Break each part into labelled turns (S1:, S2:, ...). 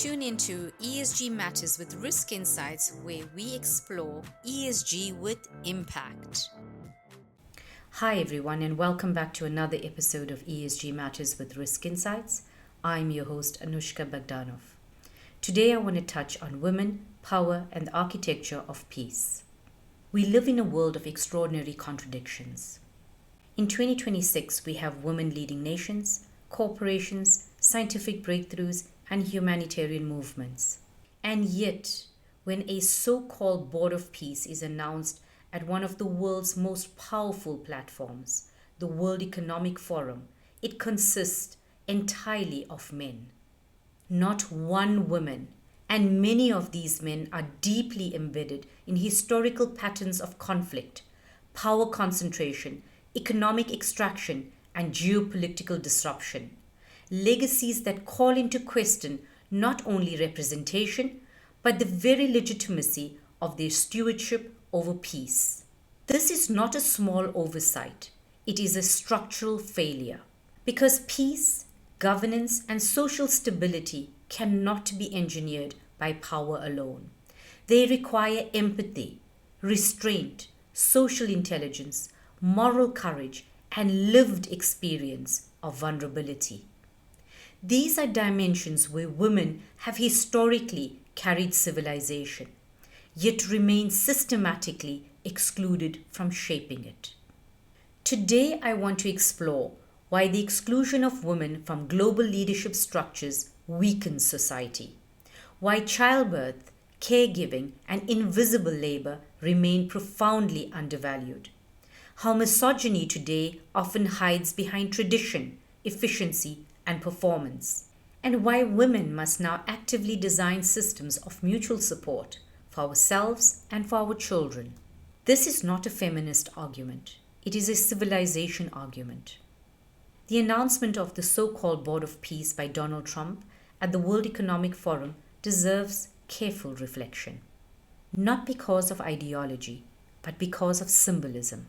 S1: Tune into ESG Matters with Risk Insights, where we explore ESG with impact. Hi, everyone, and welcome back to another episode of ESG Matters with Risk Insights. I'm your host, Anushka Bogdanov. Today, I want to touch on women, power, and the architecture of peace. We live in a world of extraordinary contradictions. In 2026, we have women leading nations, corporations, scientific breakthroughs, and humanitarian movements. And yet, when a so-called Board of Peace is announced at one of the world's most powerful platforms, the World Economic Forum, it consists entirely of men. Not one woman, and many of these men are deeply embedded in historical patterns of conflict, power concentration, economic extraction, and geopolitical disruption. Legacies that call into question not only representation, but the very legitimacy of their stewardship over peace. This is not a small oversight, it is a structural failure. Because peace, governance, and social stability cannot be engineered by power alone. They require empathy, restraint, social intelligence, moral courage, and lived experience of vulnerability. These are dimensions where women have historically carried civilization, yet remain systematically excluded from shaping it. Today, I want to explore why the exclusion of women from global leadership structures weakens society, why childbirth, caregiving, and invisible labor remain profoundly undervalued, how misogyny today often hides behind tradition, efficiency, and performance, and why women must now actively design systems of mutual support for ourselves and for our children. This is not a feminist argument, it is a civilization argument. The announcement of the so-called Board of Peace by Donald Trump at the World Economic Forum deserves careful reflection. Not because of ideology, but because of symbolism.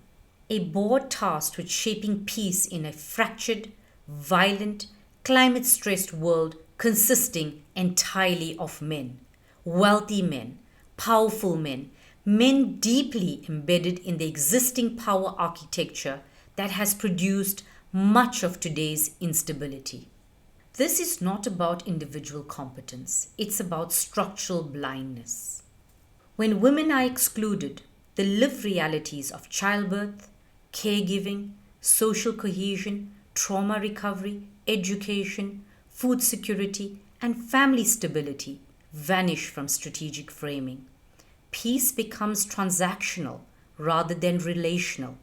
S1: A board tasked with shaping peace in a fractured, violent, climate-stressed world consisting entirely of men, wealthy men, powerful men, men deeply embedded in the existing power architecture that has produced much of today's instability. This is not about individual competence, it's about structural blindness. When women are excluded, the lived realities of childbirth, caregiving, social cohesion, trauma recovery, education, food security, and family stability vanish from strategic framing. Peace becomes transactional rather than relational,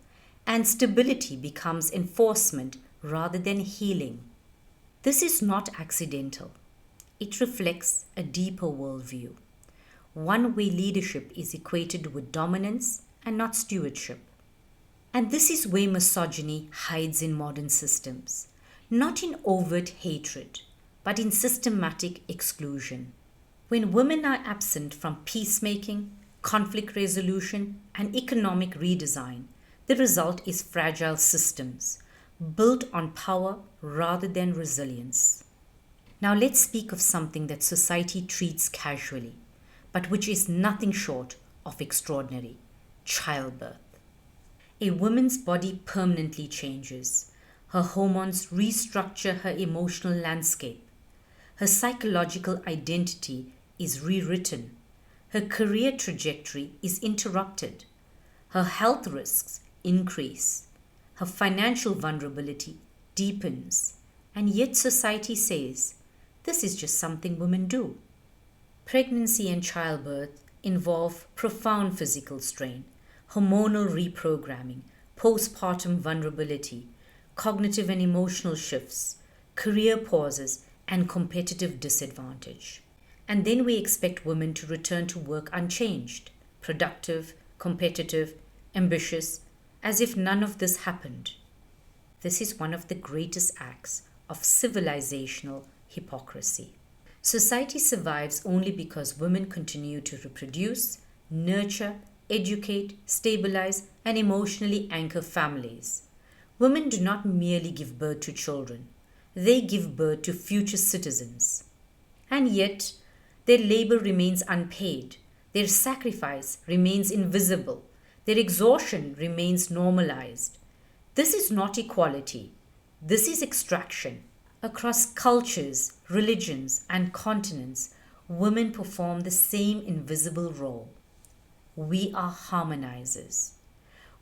S1: and stability becomes enforcement rather than healing. This is not accidental. It reflects a deeper worldview, one where leadership is equated with dominance and not stewardship. And this is where misogyny hides in modern systems, not in overt hatred, but in systematic exclusion. When women are absent from peacemaking, conflict resolution, and economic redesign, the result is fragile systems, built on power rather than resilience. Now let's speak of something that society treats casually, but which is nothing short of extraordinary: childbirth. A woman's body permanently changes. Her hormones restructure her emotional landscape. Her psychological identity is rewritten. Her career trajectory is interrupted. Her health risks increase. Her financial vulnerability deepens. And yet society says, this is just something women do. Pregnancy and childbirth involve profound physical strain, hormonal reprogramming, postpartum vulnerability, cognitive and emotional shifts, career pauses, and competitive disadvantage. And then we expect women to return to work unchanged, productive, competitive, ambitious, as if none of this happened. This is one of the greatest acts of civilizational hypocrisy. Society survives only because women continue to reproduce, nurture, educate, stabilize, and emotionally anchor families. Women do not merely give birth to children, they give birth to future citizens. And yet, their labor remains unpaid, their sacrifice remains invisible, their exhaustion remains normalized. This is not equality, this is extraction. Across cultures, religions, and continents, women perform the same invisible role. We are harmonizers.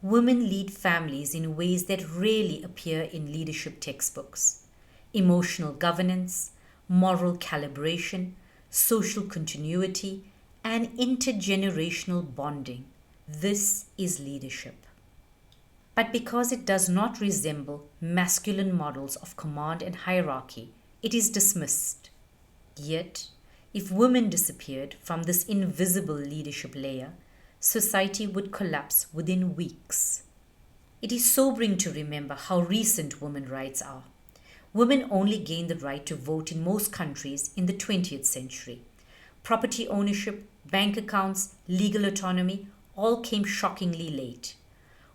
S1: Women lead families in ways that rarely appear in leadership textbooks. Emotional governance, moral calibration, social continuity, and intergenerational bonding. This is leadership. But because it does not resemble masculine models of command and hierarchy, it is dismissed. Yet, if women disappeared from this invisible leadership layer, society would collapse within weeks. It is sobering to remember how recent women's rights are. Women only gained the right to vote in most countries in the 20th century. Property ownership, bank accounts, legal autonomy all came shockingly late.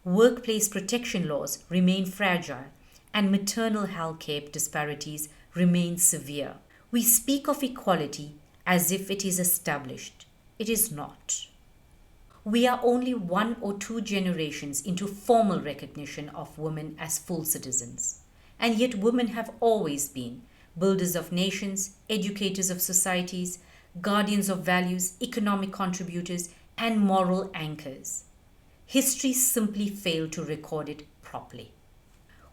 S1: Workplace protection laws remain fragile, and maternal health care disparities remain severe. We speak of equality as if it is established. It is not. We are only 1 or 2 generations into formal recognition of women as full citizens. And yet women have always been builders of nations, educators of societies, guardians of values, economic contributors, and moral anchors. History simply failed to record it properly.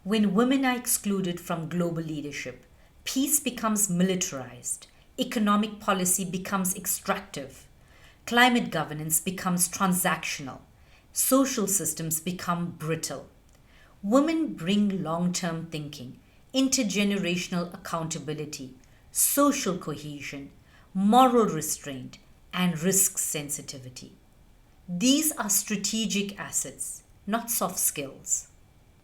S1: When women are excluded from global leadership, peace becomes militarized, economic policy becomes extractive, climate governance becomes transactional, social systems become brittle. Women bring long-term thinking, intergenerational accountability, social cohesion, moral restraint, and risk sensitivity. These are strategic assets, not soft skills.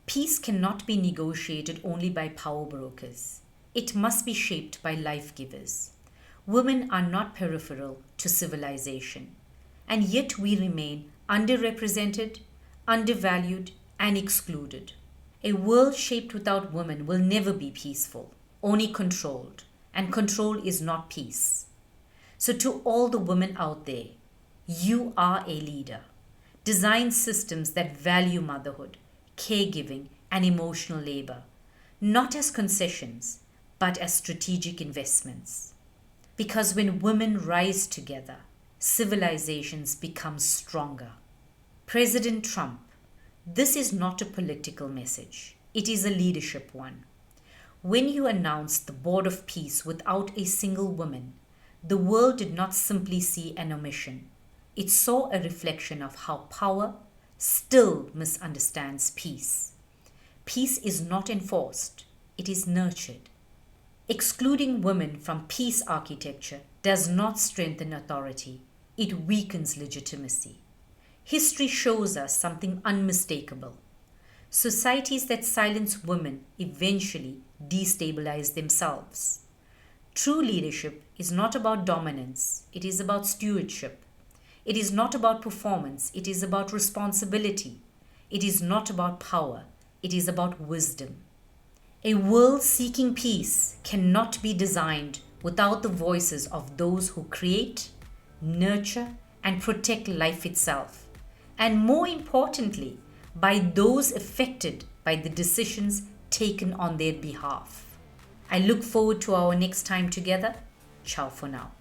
S1: Peace cannot be negotiated only by power brokers. It must be shaped by life givers. Women are not peripheral to civilization, and yet we remain underrepresented, undervalued, and excluded. A world shaped without women will never be peaceful, only controlled, and control is not peace. So to all the women out there, you are a leader. Design systems that value motherhood, caregiving, and emotional labor, not as concessions, but as strategic investments. Because when women rise together, civilizations become stronger. President Trump, this is not a political message. It is a leadership one. When you announced the Board of Peace without a single woman, the world did not simply see an omission. It saw a reflection of how power still misunderstands peace. Peace is not enforced, it is nurtured. Excluding women from peace architecture does not strengthen authority, it weakens legitimacy. History shows us something unmistakable. Societies that silence women eventually destabilize themselves. True leadership is not about dominance, it is about stewardship. It is not about performance, it is about responsibility. It is not about power, it is about wisdom. A world seeking peace cannot be designed without the voices of those who create, nurture, and protect life itself. And more importantly, by those affected by the decisions taken on their behalf. I look forward to our next time together. Ciao for now.